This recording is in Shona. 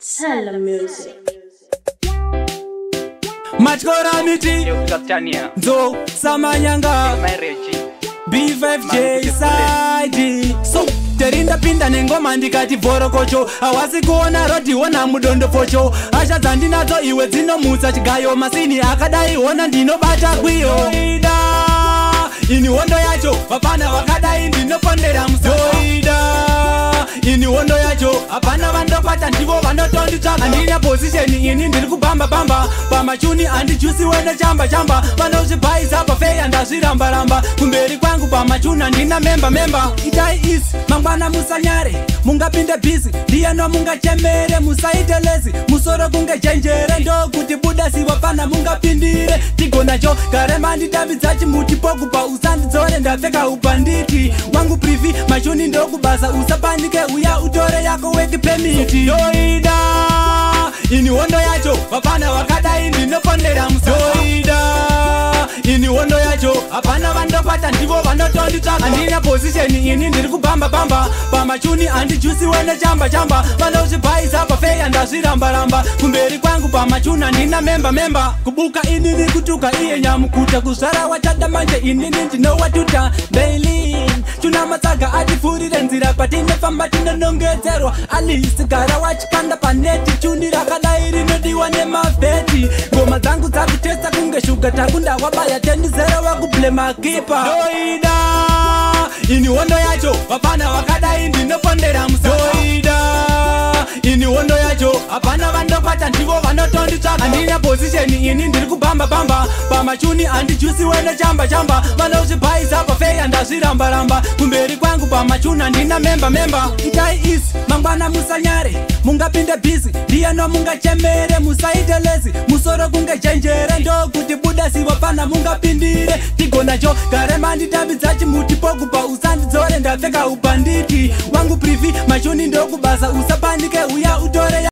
Tell music. Machkora miti Zo samanyanga B5J side So terinda pinda nengoma ndikati vhorokocho Awasi kuona roti wona mudondo focho Asha dzandinadzo iwe dzinomutsa chigayo Masini akadai wona ndinobata kwiyo Ida ini wondo yacho Vapana vakadai ndinopondera musoida ini wondo yacho Apana vandopata ndivo vandotonditsvaka Andina position ini ndiri kubamba bamba Pamachuni andijusi wene chamba chamba Vanozvibhaisa pafeya ndazviramba ramba Kumberi kwangu pamachuni andina memba Itai isi mangwana musanyare Mungapinde busy ndiyeno mungachemere Musaite lezi musoro kunge chenjere Ndokuti buda siwa pana mungapindire Tigonacho karema nditavidza chimuti pokupa usandidzore ndapfeka upanditi Wangu privi machuni ndokubasa usapandike uya utore yako weki permiti Yoida ini wondo yacho vapana vakadai ndinopondera musoida ini wondo yacho apana vandopata ndivo vanotonditsvaka Andina position ini ndiri kubamba bamba Pamachuni andijusi wene chamba chamba Vanozvibhaisa pafeya ndazviramba ramba Kumberi kwangu pamachuni andina memba Kubuka inini kutuka iye nyamukuta Kuzvara wachada manje inini ndinowatuta Daily tuna matsaga atifurire nzira patinofamba tinonongedzerwa Alisigara wachikanda paneti Chuni rakadai rinodiwa nemavheti Ngoma dzangu dzakutesta kunge shuga takunda wabaya 10-0 wakublema kipa Doida ini wondo yacho vapana vakadai ndinopondera musoida ini wondo yacho apana vandopata ndivo vanotonditsvaka Andina position ini ndiri kubamba bamba Pamachuni andijusi wene chamba chamba Vanozvibhaisa pafeya ndazviramba ramba Kumberi kwangu pamachuni andina memba Itai isi mangwana musanyare Mungapinde busy ndiyeno mungachemere Musaite lezi musoro kunge chenjere Ndokuti buda siwa pana mungapindire Tigonacho karema nditavidza chimuti pokupa usandidzore ndapfeka upanditi Wangu privi machuni ndokubasa usapandike uya utore